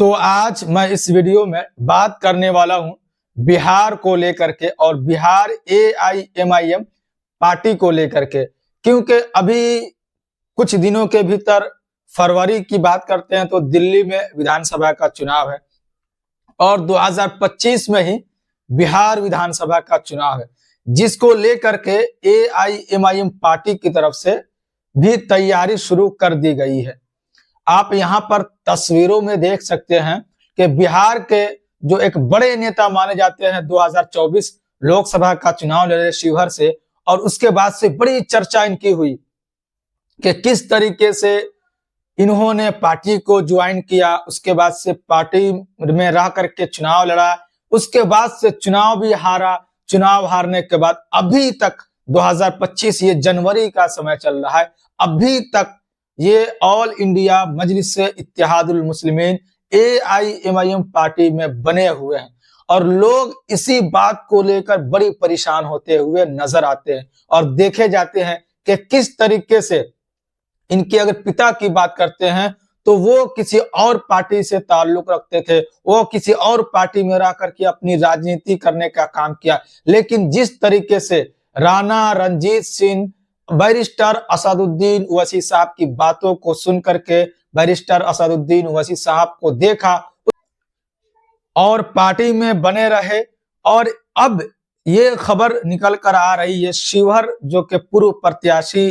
तो आज मैं इस वीडियो में बात करने वाला हूं बिहार को लेकर के और बिहार AIMIM पार्टी को लेकर के, क्योंकि अभी कुछ दिनों के भीतर फरवरी की बात करते हैं तो दिल्ली में विधानसभा का चुनाव है और 2025 में ही बिहार विधानसभा का चुनाव है, जिसको लेकर के AIMIM पार्टी की तरफ से भी तैयारी शुरू कर दी गई है। आप यहां पर तस्वीरों में देख सकते हैं कि बिहार के जो एक बड़े नेता माने जाते हैं 2024 लोकसभा का चुनाव लड़ रहे शिवहर से, और उसके बाद से बड़ी चर्चा इनकी हुई कि किस तरीके से इन्होंने पार्टी को ज्वाइन किया, उसके बाद से पार्टी में रह करके चुनाव लड़ा, उसके बाद से चुनाव भी हारा। चुनाव हारने के बाद अभी तक 2025 ये जनवरी का समय चल रहा है, अभी तक ये ऑल इंडिया मजलिस इत्तेहादुल मुस्लिमीन AIMIM पार्टी में बने हुए हैं और लोग इसी बात को लेकर बड़ी परेशान होते हुए नजर आते हैं और देखे जाते हैं कि किस तरीके से इनके अगर पिता की बात करते हैं तो वो किसी और पार्टी से ताल्लुक रखते थे, वो किसी और पार्टी में रह करके अपनी राजनीति करने का काम किया। लेकिन जिस तरीके से राणा रणजीत सिंह बैरिस्टर असदुद्दीन ओवैसी साहब की बातों को सुन करके बैरिस्टर असदुद्दीन ओवैसी साहब को देखा और पार्टी में बने रहे, और अब ये खबर निकल कर आ रही है शिवहर जो कि पूर्व प्रत्याशी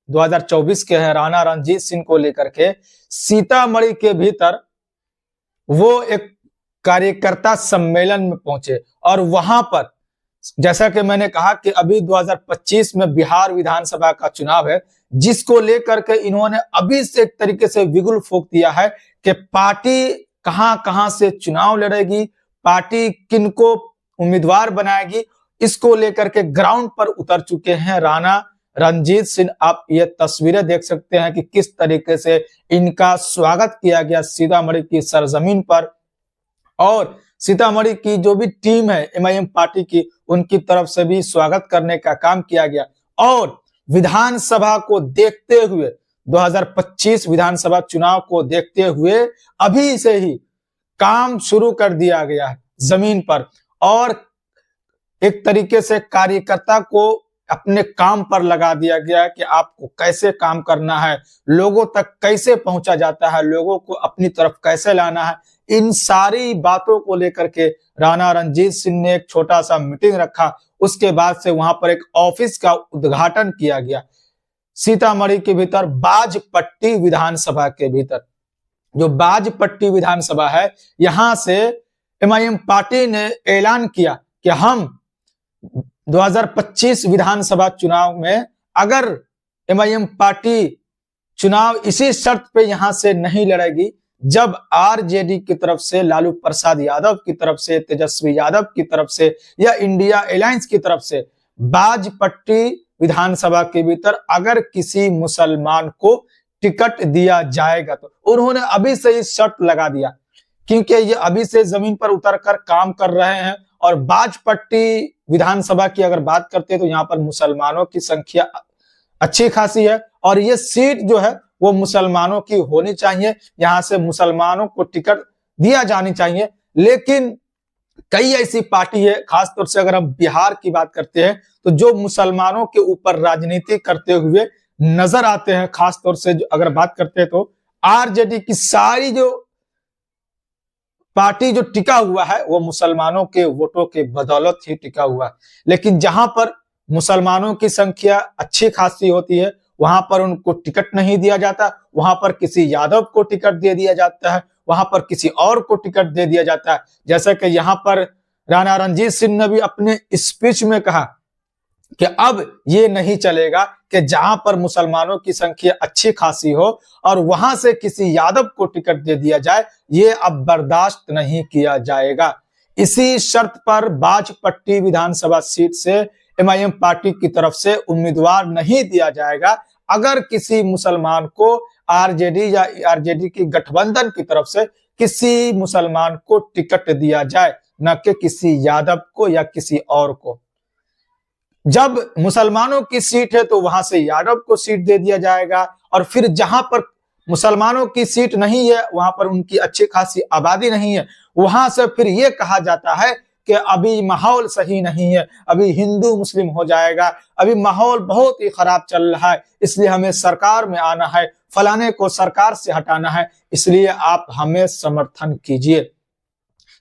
2024 के हैं राणा रणजीत सिंह को लेकर के सीतामढ़ी के भीतर वो एक कार्यकर्ता सम्मेलन में पहुंचे और वहां पर जैसा कि मैंने कहा कि अभी 2025 में बिहार विधानसभा का चुनाव है, जिसको लेकर के इन्होंने अभी से एक तरीके से बिगुल फूंक दिया है कि पार्टी कहां से चुनाव लड़ेगी, पार्टी किनको उम्मीदवार बनाएगी, इसको लेकर के ग्राउंड पर उतर चुके हैं राणा रणजीत सिंह। आप ये तस्वीरें देख सकते हैं कि किस तरीके से इनका स्वागत किया गया सीतामढ़ी की सरजमीन पर, और सीतामढ़ी की जो भी टीम है MIM पार्टी की, उनकी तरफ से भी स्वागत करने का काम किया गया। और विधानसभा को देखते हुए 2025 विधानसभा चुनाव को देखते हुए अभी से ही काम शुरू कर दिया गया है जमीन पर, और एक तरीके से कार्यकर्ता को अपने काम पर लगा दिया गया है कि आपको कैसे काम करना है, लोगों तक कैसे पहुंचा जाता है, लोगों को अपनी तरफ कैसे लाना है। इन सारी बातों को लेकर के राणा रणजीत सिंह ने एक छोटा सा मीटिंग रखा, उसके बाद से वहां पर एक ऑफिस का उद्घाटन किया गया सीतामढ़ी के भीतर बाजपट्टी विधानसभा के भीतर। जो बाजपट्टी विधानसभा है, यहां से MIM पार्टी ने ऐलान किया कि हम 2025 विधानसभा चुनाव में अगर MIM पार्टी चुनाव इसी शर्त पे यहां से नहीं लड़ेगी जब RJD की तरफ से, लालू प्रसाद यादव की तरफ से, तेजस्वी यादव की तरफ से या इंडिया अलायंस की तरफ से बाजपट्टी विधानसभा के भीतर अगर किसी मुसलमान को टिकट दिया जाएगा, तो उन्होंने अभी से ही शर्त लगा दिया, क्योंकि ये अभी से जमीन पर उतरकर काम कर रहे हैं। और बाजपट्टी विधानसभा की अगर बात करते हैं तो यहाँ पर मुसलमानों की संख्या अच्छी खासी है और ये सीट जो है वो मुसलमानों की होनी चाहिए, यहाँ से मुसलमानों को टिकट दिया जानी चाहिए। लेकिन कई ऐसी पार्टी है, खासतौर से अगर हम बिहार की बात करते हैं तो जो मुसलमानों के ऊपर राजनीति करते हुए नजर आते हैं। खासतौर से अगर बात करते हैं तो RJD की सारी जो पार्टी जो टिका हुआ है वो मुसलमानों के वोटों के बदौलत ही टिका हुआ है। लेकिन जहां पर मुसलमानों की संख्या अच्छी खासी होती है वहां पर उनको टिकट नहीं दिया जाता, वहां पर किसी यादव को टिकट दे दिया जाता है, वहां पर किसी और को टिकट दे दिया जाता है। जैसा कि यहाँ पर राणा रणजीत सिंह ने भी अपने स्पीच में कहा कि अब ये नहीं चलेगा कि जहां पर मुसलमानों की संख्या अच्छी खासी हो और वहां से किसी यादव को टिकट दे दिया जाए, ये अब बर्दाश्त नहीं किया जाएगा। इसी शर्त पर बाजपट्टी विधानसभा सीट से MIM पार्टी की तरफ से उम्मीदवार नहीं दिया जाएगा अगर किसी मुसलमान को RJD या RJD की गठबंधन की तरफ से किसी मुसलमान को टिकट दिया जाए, न कि किसी यादव को या किसी और को। जब मुसलमानों की सीट है तो वहां से यादव को सीट दे दिया जाएगा, और फिर जहां पर मुसलमानों की सीट नहीं है, वहां पर उनकी अच्छी खासी आबादी नहीं है, वहां से फिर ये कहा जाता है कि अभी माहौल सही नहीं है, अभी हिंदू मुस्लिम हो जाएगा, अभी माहौल बहुत ही खराब चल रहा है, इसलिए हमें सरकार में आना है, फलाने को सरकार से हटाना है, इसलिए आप हमें समर्थन कीजिए।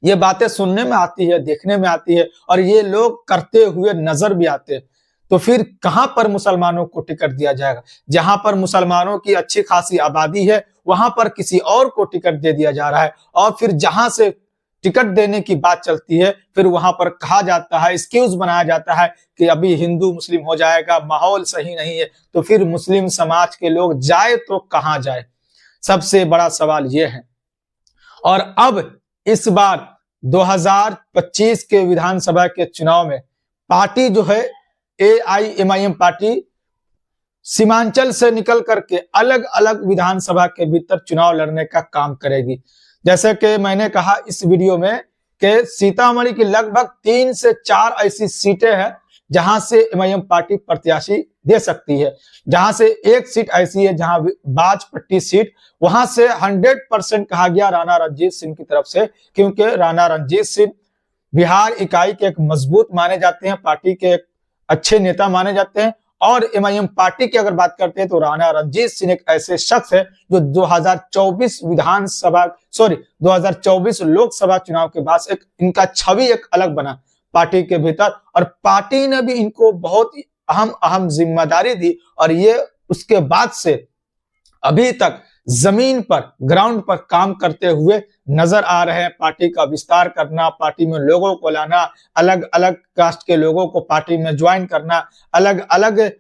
ये बातें सुनने में आती है, देखने में आती है, और ये लोग करते हुए नजर भी आते हैं। तो फिर कहां पर मुसलमानों को टिकट दिया जाएगा? जहां पर मुसलमानों की अच्छी खासी आबादी है वहां पर किसी और को टिकट दे दिया जा रहा है, और फिर जहां से टिकट देने की बात चलती है फिर वहां पर कहा जाता है, एक्सक्यूज बनाया जाता है कि अभी हिंदू मुस्लिम हो जाएगा, माहौल सही नहीं है। तो फिर मुस्लिम समाज के लोग जाए तो कहां जाए? सबसे बड़ा सवाल यह है। और अब इस बार 2025 के विधानसभा के चुनाव में पार्टी जो है AIMIM पार्टी सीमांचल से निकल करके अलग अलग विधानसभा के भीतर चुनाव लड़ने का काम करेगी। जैसे कि मैंने कहा इस वीडियो में कि सीतामढ़ी की लगभग 3 से 4 ऐसी सीटें हैं जहां से MIM पार्टी प्रत्याशी दे सकती है, जहां से एक सीट ऐसी है जहां बाजपट्टी सीट, वहां से 100% कहा गया राणा रणजीत सिंह की तरफ से, क्योंकि राणा रणजीत सिंह बिहार इकाई के एक मजबूत माने जाते हैं, पार्टी के एक अच्छे नेता माने जाते हैं। और MIM पार्टी की अगर बात करते हैं तो राणा रणजीत सिंह एक ऐसे शख्स है जो 2024 लोकसभा चुनाव के बाद एक इनका छवि एक अलग बना पार्टी के भीतर, और पार्टी ने भी इनको बहुत अहम जिम्मेदारी दी, और ये उसके बाद से अभी तक जमीन पर ग्राउंड पर काम करते हुए नजर आ रहे हैं। पार्टी का विस्तार करना, पार्टी में लोगों को लाना, अलग अलग कास्ट के लोगों को पार्टी में ज्वाइन करना, अलग अलग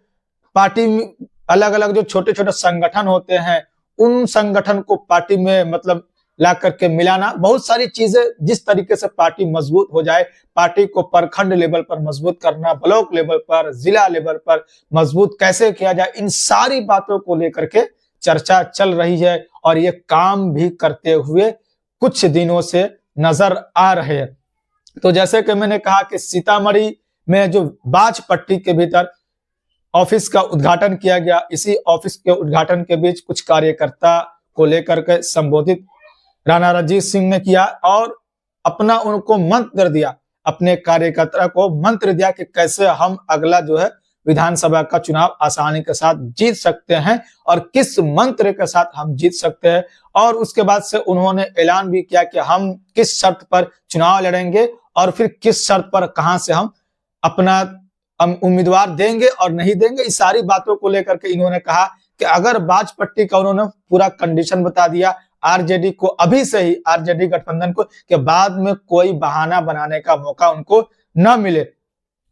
पार्टी में अलग अलग जो छोटे छोटे संगठन होते हैं उन संगठन को पार्टी में मतलब ला करके मिलाना, बहुत सारी चीजें जिस तरीके से पार्टी मजबूत हो जाए, पार्टी को प्रखंड लेवल पर मजबूत करना, ब्लॉक लेवल पर, जिला लेवल पर मजबूत कैसे किया जाए, इन सारी बातों को लेकर के चर्चा चल रही है, और ये काम भी करते हुए कुछ दिनों से नजर आ रहे हैं। तो जैसे कि मैंने कहा कि सीतामढ़ी में जो बाजपट्टी के भीतर ऑफिस का उद्घाटन किया गया, इसी ऑफिस के उद्घाटन के बीच कुछ कार्यकर्ता को लेकर के संबोधित राणा रणजीत सिंह ने किया, और अपना उनको मंत्र दिया, अपने कार्यकर्ता को मंत्र दिया कि कैसे हम अगला जो है विधानसभा का चुनाव आसानी के साथ जीत सकते हैं, और किस मंत्र के साथ हम जीत सकते हैं। और उसके बाद से उन्होंने ऐलान भी किया कि हम किस शर्त पर चुनाव लड़ेंगे, और फिर किस शर्त पर कहां से हम अपना उम्मीदवार देंगे और नहीं देंगे। इस सारी बातों को लेकर के इन्होंने कहा कि अगर बाजपट्टी का उन्होंने पूरा कंडीशन बता दिया आरजेडी को, अभी से ही आरजेडी गठबंधन को, कि बाद में कोई बहाना बनाने का मौका उनको न मिले।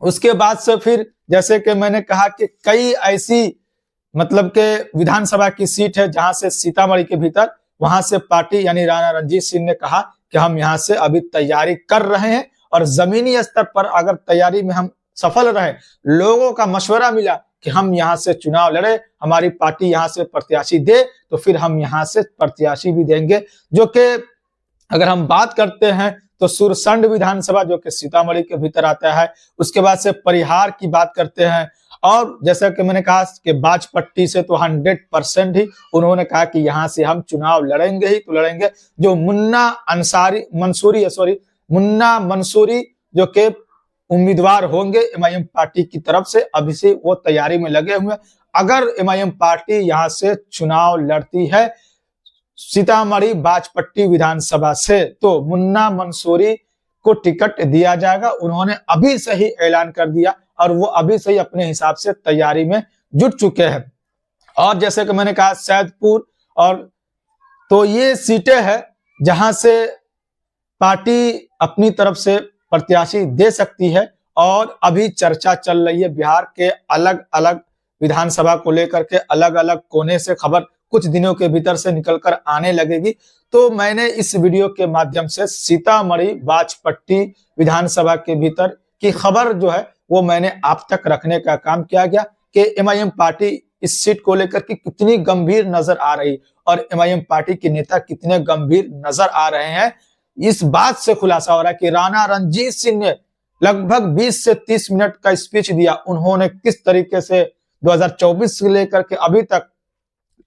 उसके बाद से फिर जैसे कि मैंने कहा कि कई ऐसी मतलब के विधानसभा की सीट है जहां से सीतामढ़ी के भीतर, वहां से पार्टी यानी राणा रणजीत सिंह ने कहा कि हम यहां से अभी तैयारी कर रहे हैं, और जमीनी स्तर पर अगर तैयारी में हम सफल रहे, लोगों का मशवरा मिला कि हम यहां से चुनाव लड़े, हमारी पार्टी यहां से प्रत्याशी दे, तो फिर हम यहां से प्रत्याशी भी देंगे। जो कि अगर हम बात करते हैं तो सुरसंड विधानसभा जो कि सीतामढ़ी के भीतर आता है, उसके बाद से परिहार की बात करते हैं, और जैसा कि मैंने कहा कि बाजपट्टी से तो 100% ही उन्होंने कहा कि यहां से हम चुनाव लड़ेंगे ही तो लड़ेंगे। जो मुन्ना मंसूरी जो कि उम्मीदवार होंगे MIM पार्टी की तरफ से, अभी से वो तैयारी में लगे हुए। अगर MIM पार्टी यहां से चुनाव लड़ती है सीतामढ़ी बाजपट्टी विधानसभा से, तो मुन्ना मंसूरी को टिकट दिया जाएगा। उन्होंने अभी से ही ऐलान कर दिया, और वो अभी से ही अपने हिसाब से तैयारी में जुट चुके हैं। और जैसे कि मैंने कहा सैदपुर, और तो ये सीटें हैं जहां से पार्टी अपनी तरफ से प्रत्याशी दे सकती है, और अभी चर्चा चल रही है बिहार के अलग अलग विधानसभा को लेकर के, अलग अलग कोने से खबर कुछ दिनों के भीतर से निकलकर आने लगेगी। तो मैंने इस वीडियो के माध्यम से सीतामढ़ी बाजपट्टी विधानसभा के भीतर की खबर जो है वो मैंने आप तक रखने का काम किया गया कि MIM पार्टी इस सीट को लेकर के कितनी गंभीर नजर आ रही, और MIM पार्टी के नेता कितने गंभीर नजर आ रहे हैं। इस बात से खुलासा हो रहा है कि राणा रणजीत सिंह ने लगभग 20 से 30 मिनट का स्पीच दिया। उन्होंने किस तरीके से 2024 से लेकर के अभी तक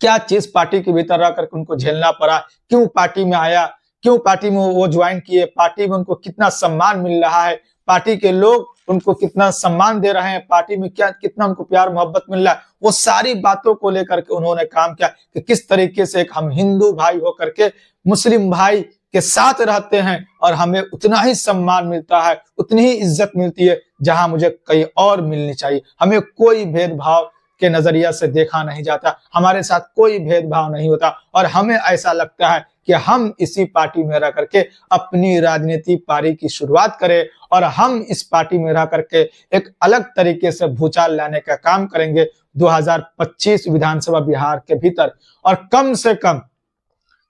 क्या चीज पार्टी के भीतर रह करके उनको झेलना पड़ा, क्यों पार्टी में आया, क्यों पार्टी में वो ज्वाइन किए, पार्टी में उनको कितना सम्मान मिल रहा है, पार्टी के लोग उनको कितना सम्मान दे रहे हैं, पार्टी में क्या कितना उनको प्यार मोहब्बत मिल रहा है, वो सारी बातों को लेकर के उन्होंने काम किया कि किस तरीके से एक हम हिंदू भाई होकर के मुस्लिम भाई के साथ रहते हैं और हमें उतना ही सम्मान मिलता है, उतनी ही इज्जत मिलती है जहां मुझे कहीं और मिलनी चाहिए। हमें कोई भेदभाव के नजरिया से देखा नहीं जाता, हमारे साथ कोई भेदभाव नहीं होता और हमें ऐसा लगता है कि हम इसी पार्टी में रह करके अपनी राजनीति पारी की शुरुआत करें और हम इस पार्टी में रह करके एक अलग तरीके से भूचाल लाने का काम करेंगे 2025 विधानसभा बिहार के भीतर, और कम से कम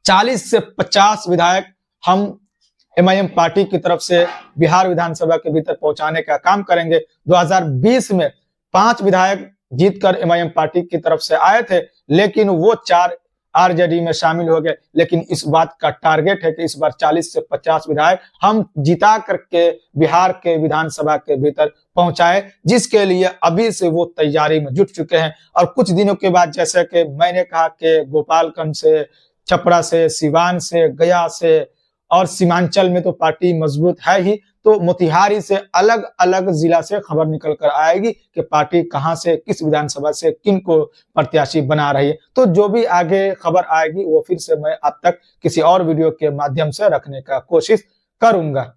40 से 50 विधायक हम एमआईएम पार्टी की तरफ से बिहार विधानसभा के भीतर पहुंचाने का काम करेंगे। 2020 में 5 विधायक जीतकर एमआईएम पार्टी की तरफ से आए थे, लेकिन वो 4 आरजेडी में शामिल हो गए। लेकिन इस बात का टारगेट है कि इस बार 40 से 50 विधायक हम जिता करके बिहार के विधानसभा के भीतर पहुंचाए, जिसके लिए अभी से वो तैयारी में जुट चुके हैं। और कुछ दिनों के बाद, जैसे कि मैंने कहा कि गोपालगंज से, छपरा से, सिवान से, गया से और सीमांचल में तो पार्टी मजबूत है ही, तो मोतिहारी से अलग अलग जिला से खबर निकल कर आएगी कि पार्टी कहां से, किस विधानसभा से किन को प्रत्याशी बना रही है। तो जो भी आगे खबर आएगी वो फिर से मैं आप तक किसी और वीडियो के माध्यम से रखने का कोशिश करूंगा।